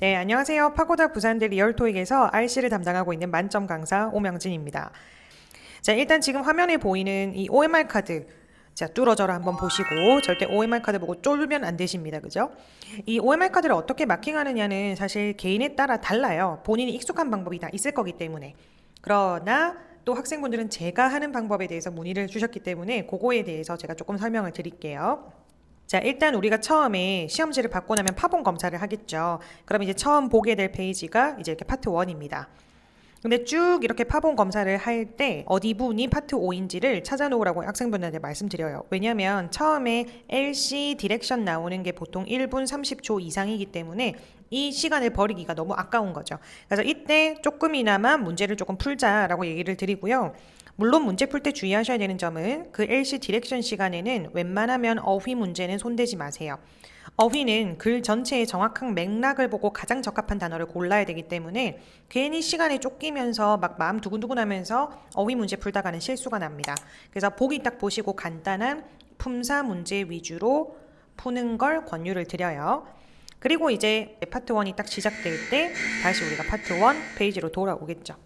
네, 안녕하세요. 파고다 부산대 리얼토익에서 RC를 담당하고 있는 만점 강사 오명진입니다. 자, 일단 지금 화면에 보이는 이 OMR 카드, 자, 뚫어져라 한번 보시고 절대 OMR 카드 보고 쫄면 안 되십니다. 그죠? 이 OMR 카드를 어떻게 마킹하느냐는 사실 개인에 따라 달라요. 본인이 익숙한 방법이 다 있을 거기 때문에. 그러나 또 학생분들은 제가 하는 방법에 대해서 문의를 주셨기 때문에 그거에 대해서 제가 조금 설명을 드릴게요. 자, 일단 우리가 처음에 시험지를 받고 나면 파본 검사를 하겠죠. 그럼 이제 처음 보게 될 페이지가 이제 이렇게 파트 1입니다. 근데 쭉 이렇게 파본 검사를 할 때 어디 부분이 파트 5인지를 찾아놓으라고 학생분들한테 말씀드려요. 왜냐면 처음에 LC 디렉션 나오는 게 보통 1분 30초 이상이기 때문에 이 시간을 버리기가 너무 아까운 거죠. 그래서 이때 조금이나마 문제를 조금 풀자라고 얘기를 드리고요. 물론 문제 풀 때 주의하셔야 되는 점은 그 LC 디렉션 시간에는 웬만하면 어휘 문제는 손대지 마세요. 어휘는 글 전체의 정확한 맥락을 보고 가장 적합한 단어를 골라야 되기 때문에 괜히 시간에 쫓기면서 막 마음 두근두근 하면서 어휘 문제 풀다가는 실수가 납니다. 그래서 보기 딱 보시고 간단한 품사 문제 위주로 푸는 걸 권유를 드려요. 그리고 이제 파트 1이 딱 시작될 때 다시 우리가 파트 1 페이지로 돌아오겠죠.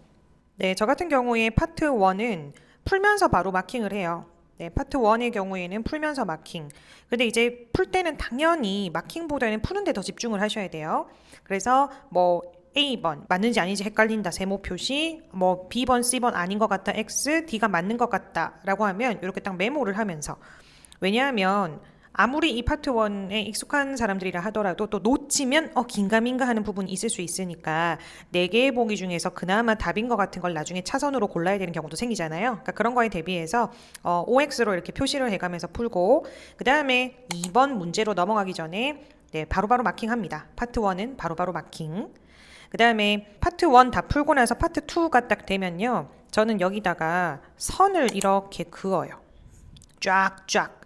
네, 저 같은 경우에 파트 1은 풀면서 바로 마킹을 해요. 네, 파트 1의 경우에는 풀면서 마킹. 근데 이제 풀 때는 당연히 마킹보다는 푸는 데 더 집중을 하셔야 돼요. 그래서 뭐 A번 맞는지 아닌지 헷갈린다 세모 표시, 뭐 B번 C번 아닌 것 같다 X, D가 맞는 것 같다 라고 하면 이렇게 딱 메모를 하면서, 왜냐하면 아무리 이 파트 1에 익숙한 사람들이라 하더라도 또 놓치면 긴가민가 하는 부분이 있을 수 있으니까 4개의 보기 중에서 그나마 답인 것 같은 걸 나중에 차선으로 골라야 되는 경우도 생기잖아요. 그러니까 그런 거에 대비해서 OX로 이렇게 표시를 해가면서 풀고, 그 다음에 2번 문제로 넘어가기 전에 네, 바로바로 마킹합니다. 파트 1은 바로바로 마킹. 그 다음에 파트 1 다 풀고 나서 파트 2가 딱 되면요, 저는 여기다가 선을 이렇게 그어요. 쫙쫙.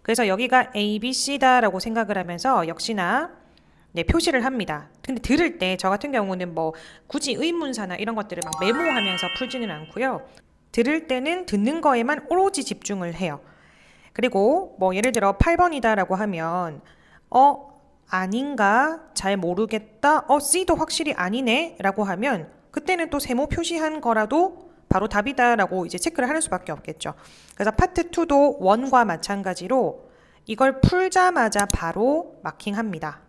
그래서 여기가 A, B, C다라고 생각을 하면서 역시나 네, 표시를 합니다. 근데 들을 때 저 같은 경우는 뭐 굳이 의문사나 이런 것들을 막 메모하면서 풀지는 않고요. 들을 때는 듣는 거에만 오로지 집중을 해요. 그리고 뭐 예를 들어 8번이다라고 하면 아닌가? 잘 모르겠다. C도 확실히 아니네? 라고 하면 그때는 또 세모 표시한 거라도 바로 답이다라고 이제 체크를 하는 수밖에 없겠죠. 그래서 파트 2도 1과 마찬가지로 이걸 풀자마자 바로 마킹합니다.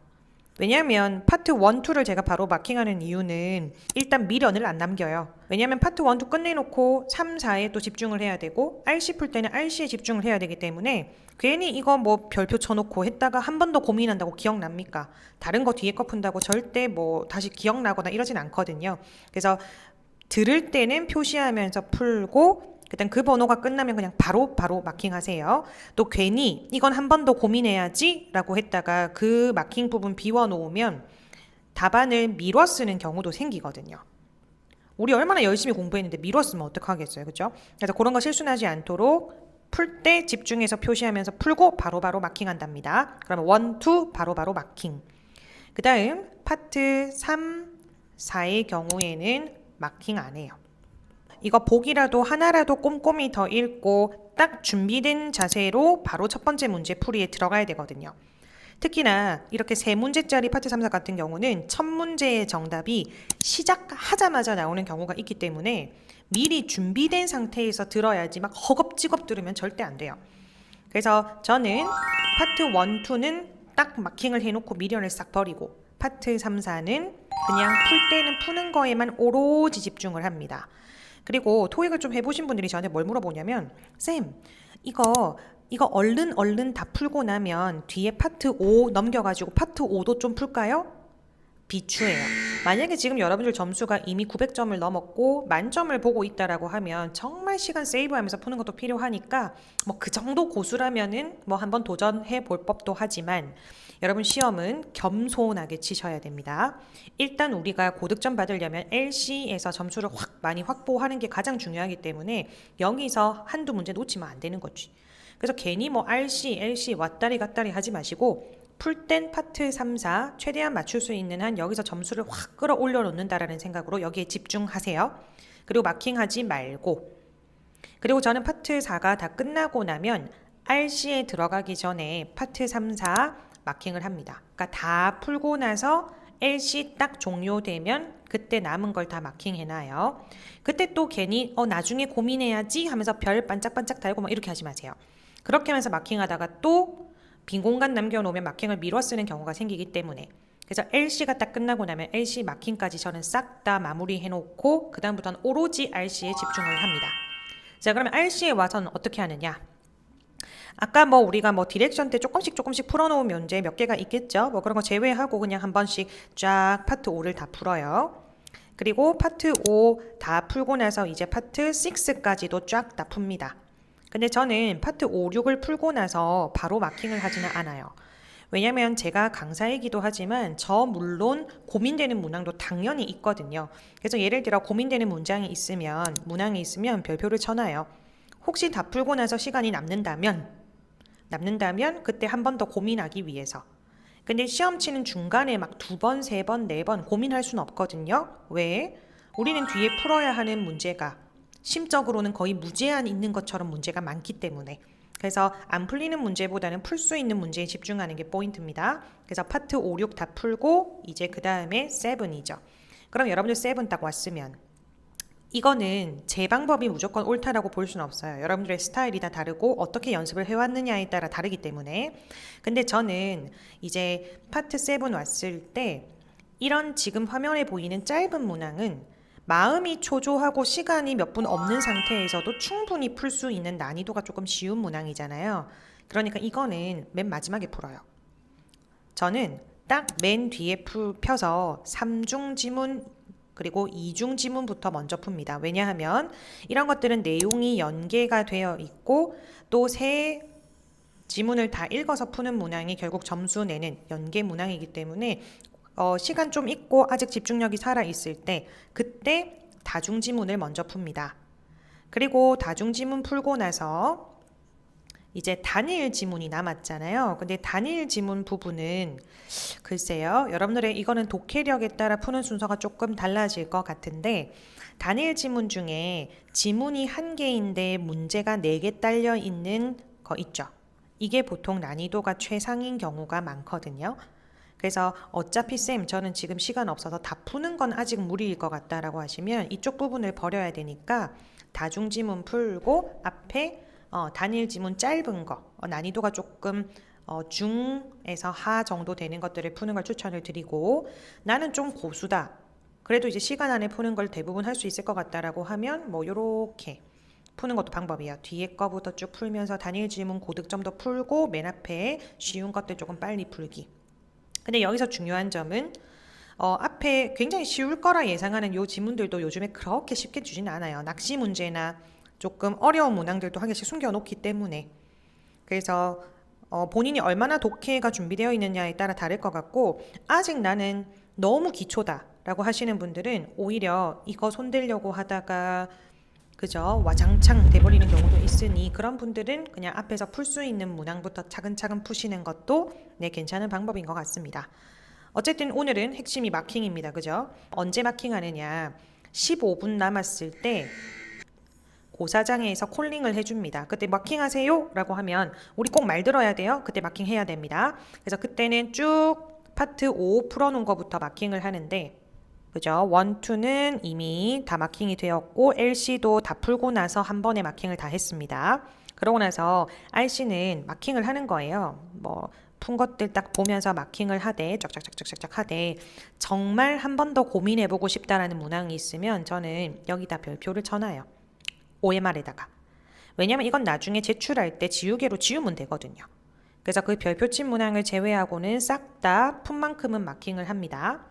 왜냐하면 파트 1, 2를 제가 바로 마킹하는 이유는 일단 미련을 안 남겨요. 왜냐하면 파트 1, 2 끝내놓고 3, 4에 또 집중을 해야 되고 RC 풀 때는 RC에 집중을 해야 되기 때문에 괜히 이거 뭐 별표 쳐놓고 했다가 한 번 더 고민한다고 기억납니까? 다른 거 뒤에 거 푼다고 절대 뭐 다시 기억나거나 이러진 않거든요. 그래서 들을 때는 표시하면서 풀고 그다음 그 번호가 끝나면 그냥 바로 마킹하세요. 또 괜히 이건 한 번 더 고민해야지 라고 했다가 그 마킹 부분 비워놓으면 답안을 미뤄 쓰는 경우도 생기거든요. 우리 얼마나 열심히 공부했는데 미뤄 쓰면 어떡하겠어요. 그죠? 그래서 그런 거 실수하지 않도록 풀 때 집중해서 표시하면서 풀고 바로바로 마킹한답니다. 그러면 1, 2 바로바로 마킹. 그 다음 파트 3, 4의 경우에는 마킹 안 해요. 이거 보기라도 하나라도 꼼꼼히 더 읽고 딱 준비된 자세로 바로 첫 번째 문제 풀이에 들어가야 되거든요. 특히나 이렇게 3문제짜리 파트 3, 4 같은 경우는 첫 문제의 정답이 시작하자마자 나오는 경우가 있기 때문에 미리 준비된 상태에서 들어야지 막 허겁지겁 들으면 절대 안 돼요. 그래서 저는 파트 1, 2는 딱 마킹을 해놓고 미련을 싹 버리고 파트 3, 4는 그냥 풀 때는 푸는 거에만 오로지 집중을 합니다. 그리고 토익을 좀 해보신 분들이 저한테 뭘 물어보냐면, 쌤, 이거 얼른 다 풀고 나면 뒤에 파트 5 넘겨가지고 파트 5도 좀 풀까요? 비추해요. 만약에 지금 여러분들 점수가 이미 900점을 넘었고 만점을 보고 있다라고 하면 정말 시간 세이브하면서 푸는 것도 필요하니까 뭐 그 정도 고수라면은 뭐 한번 도전해 볼 법도 하지만 여러분 시험은 겸손하게 치셔야 됩니다. 일단 우리가 고득점 받으려면 LC에서 점수를 확 많이 확보하는 게 가장 중요하기 때문에 여기서 한두 문제 놓치면 안 되는 거지. 그래서 괜히 뭐 RC, LC 왔다리 갔다리 하지 마시고 풀땐 파트 3, 4 최대한 맞출 수 있는 한 여기서 점수를 확 끌어올려 놓는다라는 생각으로 여기에 집중하세요. 그리고 마킹하지 말고, 그리고 저는 파트 4가 다 끝나고 나면 RC에 들어가기 전에 파트 3, 4 마킹을 합니다. 그러니까 다 풀고 나서 LC 딱 종료되면 그때 남은 걸 다 마킹해놔요. 그때 또 괜히 나중에 고민해야지 하면서 별 반짝반짝 달고 막 이렇게 하지 마세요. 그렇게 하면서 마킹하다가 또 빈 공간 남겨놓으면 마킹을 미뤄 쓰는 경우가 생기기 때문에, 그래서 LC가 딱 끝나고 나면 LC 마킹까지 저는 싹 다 마무리해놓고 그 다음부터는 오로지 RC에 집중을 합니다. 자, 그러면 RC에 와서는 어떻게 하느냐? 아까 우리가 디렉션 때 조금씩 풀어놓은 문제 몇 개가 있겠죠? 그런 거 제외하고 그냥 한 번씩 쫙 파트 5를 다 풀어요. 그리고 파트 5 다 풀고 나서 이제 파트 6까지도 쫙 다 풉니다. 근데 저는 파트 5, 6을 풀고 나서 바로 마킹을 하지는 않아요. 왜냐면 제가 강사이기도 하지만 저 물론 고민되는 문항도 당연히 있거든요. 그래서 예를 들어 고민되는 문항이 있으면 별표를 쳐놔요. 혹시 다 풀고 나서 시간이 남는다면 그때 한 번 더 고민하기 위해서. 근데 시험 치는 중간에 막 2번, 3번, 4번 고민할 수는 없거든요. 왜? 우리는 뒤에 풀어야 하는 문제가 심적으로는 거의 무제한 있는 것처럼 문제가 많기 때문에. 그래서 안 풀리는 문제보다는 풀 수 있는 문제에 집중하는 게 포인트입니다. 그래서 파트 5, 6 다 풀고 이제 그 다음에 7이죠. 그럼 여러분들 7 딱 왔으면 이거는 제 방법이 무조건 옳다라고 볼 수는 없어요. 여러분들의 스타일이 다 다르고 어떻게 연습을 해왔느냐에 따라 다르기 때문에. 근데 저는 이제 파트 7 왔을 때 이런 지금 화면에 보이는 짧은 문항은 마음이 초조하고 시간이 몇 분 없는 상태에서도 충분히 풀 수 있는 난이도가 조금 쉬운 문항이잖아요. 그러니까 이거는 맨 마지막에 풀어요. 저는 딱 맨 뒤에 펴서 3중 지문 그리고 2중 지문부터 먼저 풉니다. 왜냐하면 이런 것들은 내용이 연계가 되어 있고 또 세 지문을 다 읽어서 푸는 문항이 결국 점수 내는 연계 문항이기 때문에 시간 좀 있고 아직 집중력이 살아있을 때 그때 다중지문을 먼저 풉니다. 그리고 다중지문 풀고 나서 이제 단일 지문이 남았잖아요. 근데 단일 지문 부분은 글쎄요. 여러분들의 이거는 독해력에 따라 푸는 순서가 조금 달라질 것 같은데 단일 지문 중에 지문이 1개인데 문제가 4개 딸려 있는 거 있죠. 이게 보통 난이도가 최상인 경우가 많거든요. 그래서 어차피 쌤 저는 지금 시간 없어서 다 푸는 건 아직 무리일 것 같다라고 하시면 이쪽 부분을 버려야 되니까 다중지문 풀고 앞에 단일 지문 짧은 거 난이도가 조금 중에서 하 정도 되는 것들을 푸는 걸 추천을 드리고, 나는 좀 고수다 그래도 이제 시간 안에 푸는 걸 대부분 할 수 있을 것 같다라고 하면 요렇게 푸는 것도 방법이에요. 뒤에 거부터 쭉 풀면서 단일 지문 고득점도 풀고 맨 앞에 쉬운 것들 조금 빨리 풀기. 근데 여기서 중요한 점은 앞에 굉장히 쉬울 거라 예상하는 요 지문들도 요즘에 그렇게 쉽게 주지는 않아요. 낚시 문제나 조금 어려운 문항들도 한 개씩 숨겨놓기 때문에. 그래서 본인이 얼마나 독해가 준비되어 있느냐에 따라 다를 것 같고, 아직 나는 너무 기초다 라고 하시는 분들은 오히려 이거 손대려고 하다가 그죠? 와장창 돼버리는 경우도 있으니 그런 분들은 그냥 앞에서 풀 수 있는 문항부터 차근차근 푸시는 것도 괜찮은 방법인 것 같습니다. 어쨌든 오늘은 핵심이 마킹입니다. 그죠? 언제 마킹하느냐? 15분 남았을 때 고사장에서 콜링을 해줍니다. 그때 마킹하세요 라고 하면 우리 꼭 말 들어야 돼요. 그때 마킹해야 됩니다. 그래서 그때는 쭉 파트 5 풀어놓은 거부터 마킹을 하는데, 그죠? 1, 2는 이미 다 마킹이 되었고 LC도 다 풀고 나서 한 번에 마킹을 다 했습니다. 그러고 나서 RC는 마킹을 하는 거예요. 푼 것들 딱 보면서 마킹을 하되 쫙쫙쫙쫙쫙 하되 정말 한 번 더 고민해보고 싶다라는 문항이 있으면 저는 여기다 별표를 쳐놔요. OMR에다가. 왜냐면 이건 나중에 제출할 때 지우개로 지우면 되거든요. 그래서 그 별표 친 문항을 제외하고는 싹 다 푼 만큼은 마킹을 합니다.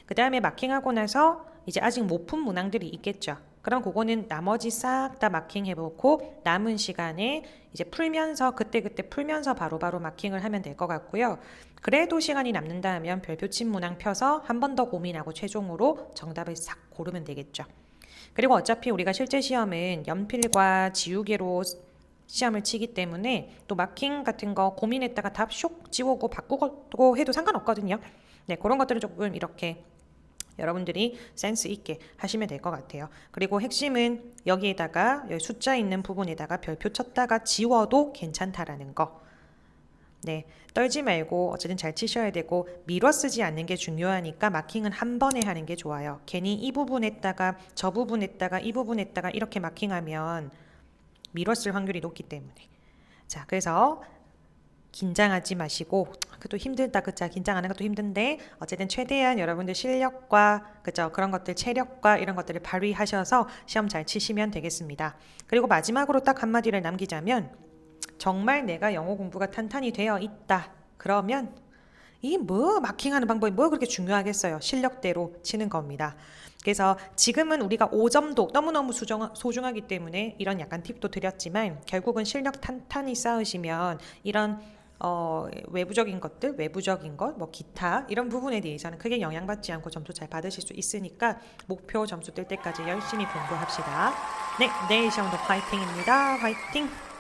그 다음에 마킹하고 나서 이제 아직 못 푼 문항들이 있겠죠. 그럼 그거는 나머지 싹 다 마킹 해보고 남은 시간에 이제 풀면서 그때그때 풀면서 바로바로 마킹을 하면 될 것 같고요. 그래도 시간이 남는다 하면 별표 친 문항 펴서 한 번 더 고민하고 최종으로 정답을 싹 고르면 되겠죠. 그리고 어차피 우리가 실제 시험은 연필과 지우개로 시험을 치기 때문에 또 마킹 같은 거 고민했다가 답 쇽 지우고 바꾸고 해도 상관없거든요. 네, 그런 것들은 조금 이렇게 여러분들이 센스 있게 하시면 될 것 같아요. 그리고 핵심은 여기에다가 여기 숫자 있는 부분에다가 별표 쳤다가 지워도 괜찮다라는 거. 네, 떨지 말고 어쨌든 잘 치셔야 되고 밀어 쓰지 않는 게 중요하니까 마킹은 한 번에 하는 게 좋아요. 괜히 이 부분에다가 저 부분에다가 이 부분에다가 이렇게 마킹하면 밀어 쓸 확률이 높기 때문에. 자, 그래서 긴장하지 마시고 그것도 힘들다 그죠? 긴장하는 것도 힘든데 어쨌든 최대한 여러분들 실력과 그죠? 그런 것들 체력과 이런 것들을 발휘하셔서 시험 잘 치시면 되겠습니다. 그리고 마지막으로 딱 한마디를 남기자면 정말 내가 영어 공부가 탄탄히 되어 있다. 그러면 이 뭐 마킹하는 방법이 뭐 그렇게 중요하겠어요. 실력대로 치는 겁니다. 그래서 지금은 우리가 5점도 너무너무 소중하기 때문에 이런 약간 팁도 드렸지만 결국은 실력 탄탄히 쌓으시면 이런 외부적인 것들, 외부적인 것, 뭐 기타 이런 부분에 대해서는 크게 영향받지 않고 점수 잘 받으실 수 있으니까 목표 점수 뜰 때까지 열심히 공부합시다. 네, 내일 시험도 파이팅입니다. 파이팅!